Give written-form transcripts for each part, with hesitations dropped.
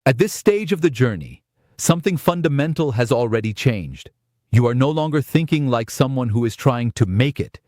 At this stage of the journey, something fundamental has already changed. You are no longer thinking like someone who is trying to make it.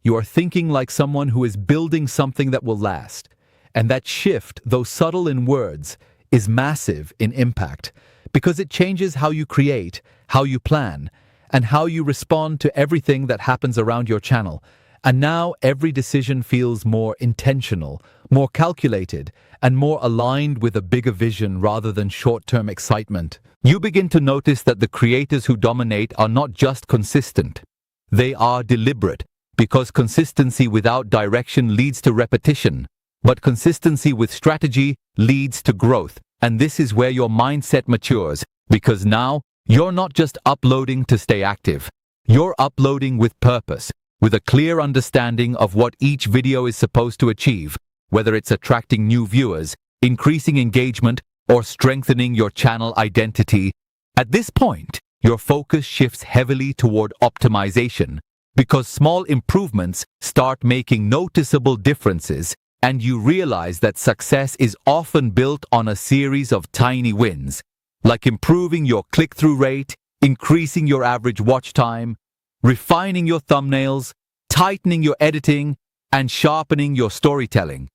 You are thinking like someone who is building something that will last. And that shift, though subtle in words, is massive in impact because it changes how you create, how you plan, and how you respond to everything that happens around your channel. And now every decision feels more intentional, more calculated, and more aligned with a bigger vision rather than short-term excitement. You begin to notice that the creators who dominate are not just consistent. They are deliberate, because consistency without direction leads to repetition, but consistency with strategy leads to growth. And this is where your mindset matures, because now you're not just uploading to stay active. You're uploading with purpose, with a clear understanding of what each video is supposed to achieve, whether it's attracting new viewers, increasing engagement, or strengthening your channel identity. At this point, your focus shifts heavily toward optimization, because small improvements start making noticeable differences, and you realize that success is often built on a series of tiny wins, like improving your click-through rate, increasing your average watch time, refining your thumbnails, tightening your editing, and sharpening your storytelling.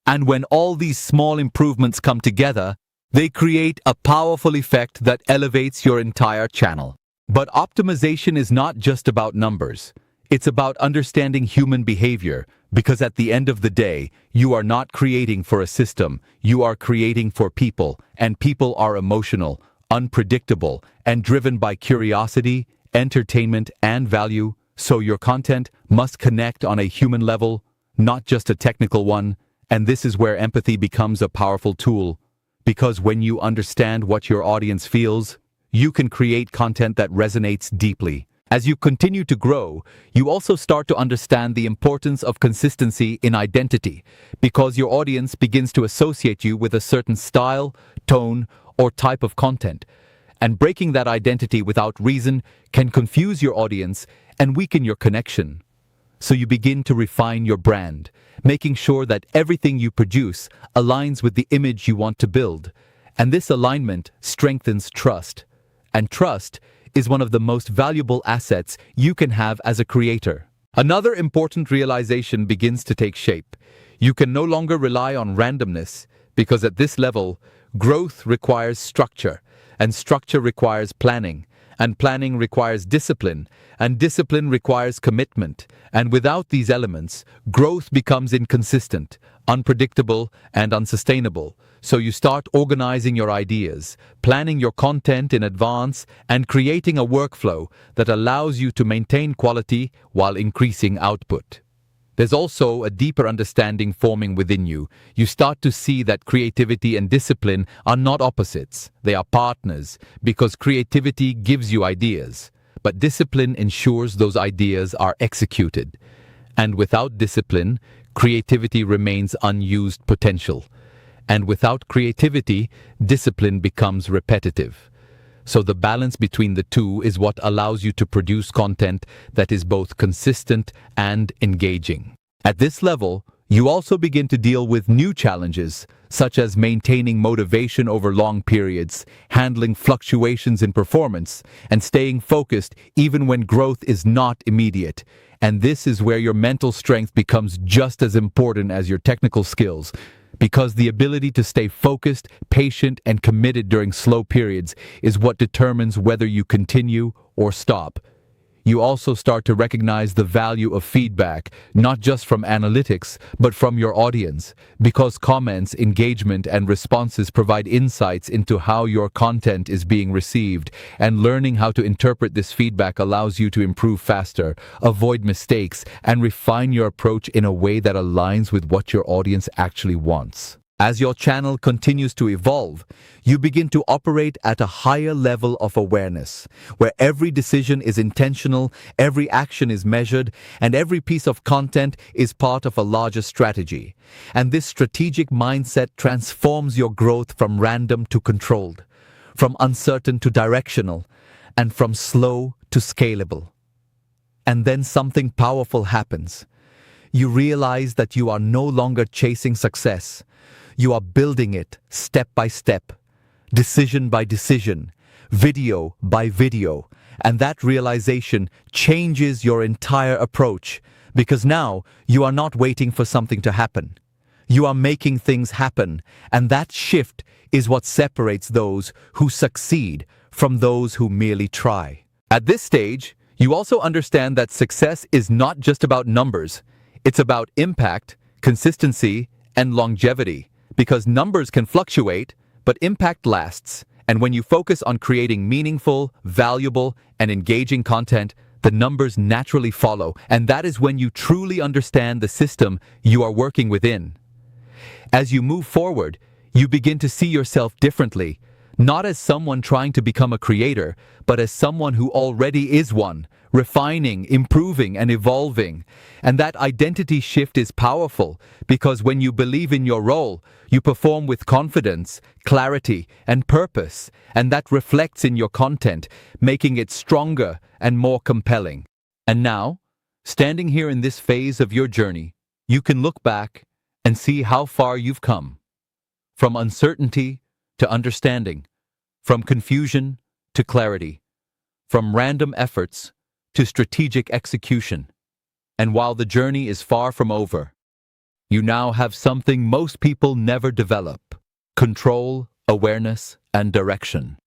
And when all these small improvements come together, they create a powerful effect that elevates your entire channel. But optimization is not just about numbers. It's about understanding human behavior, because at the end of the day, you are not creating for a system, you are creating for people, and people are emotional, unpredictable, and driven by curiosity, entertainment, and value, so your content must connect on a human level, not just a technical one, and this is where empathy becomes a powerful tool, because when you understand what your audience feels, you can create content that resonates deeply. As you continue to grow, you also start to understand the importance of consistency in identity, because your audience begins to associate you with a certain style, tone, or type of content. And breaking that identity without reason can confuse your audience and weaken your connection. So you begin to refine your brand, making sure that everything you produce aligns with the image you want to build. And this alignment strengthens trust. And trust is one of the most valuable assets you can have as a creator. Another important realization begins to take shape. You can no longer rely on randomness, because at this level, growth requires structure, and structure requires planning, and planning requires discipline, and discipline requires commitment. And without these elements, growth becomes inconsistent, unpredictable, and unsustainable. So you start organizing your ideas, planning your content in advance, and creating a workflow that allows you to maintain quality while increasing output. There's also a deeper understanding forming within you. You start to see that creativity and discipline are not opposites. They are partners, because creativity gives you ideas, but discipline ensures those ideas are executed. And without discipline, creativity remains unused potential. And without creativity, discipline becomes repetitive. So the balance between the two is what allows you to produce content that is both consistent and engaging. At this level, you also begin to deal with new challenges, such as maintaining motivation over long periods, handling fluctuations in performance, and staying focused even when growth is not immediate. And this is where your mental strength becomes just as important as your technical skills, because the ability to stay focused, patient, and committed during slow periods is what determines whether you continue or stop. You also start to recognize the value of feedback, not just from analytics, but from your audience, because comments, engagement, and responses provide insights into how your content is being received, and learning how to interpret this feedback allows you to improve faster, avoid mistakes, and refine your approach in a way that aligns with what your audience actually wants. As your channel continues to evolve, you begin to operate at a higher level of awareness, where every decision is intentional, every action is measured, and every piece of content is part of a larger strategy. And this strategic mindset transforms your growth from random to controlled, from uncertain to directional, and from slow to scalable. And then something powerful happens. You realize that you are no longer chasing success. You are building it step by step, decision by decision, video by video, and that realization changes your entire approach, because now you are not waiting for something to happen. You are making things happen, and that shift is what separates those who succeed from those who merely try. At this stage, you also understand that success is not just about numbers. It's about impact, consistency, and longevity, because numbers can fluctuate, but impact lasts. And when you focus on creating meaningful, valuable, and engaging content, the numbers naturally follow, and that is when you truly understand the system you are working within. As you move forward, you begin to see yourself differently, not as someone trying to become a creator, but as someone who already is one, refining, improving, and evolving. And that identity shift is powerful, because when you believe in your role, you perform with confidence, clarity, and purpose, and that reflects in your content, making it stronger and more compelling. And now, standing here in this phase of your journey, you can look back and see how far you've come. From uncertainty to understanding, from confusion to clarity, from random efforts to strategic execution. And while the journey is far from over, you now have something most people never develop: control, awareness, and direction.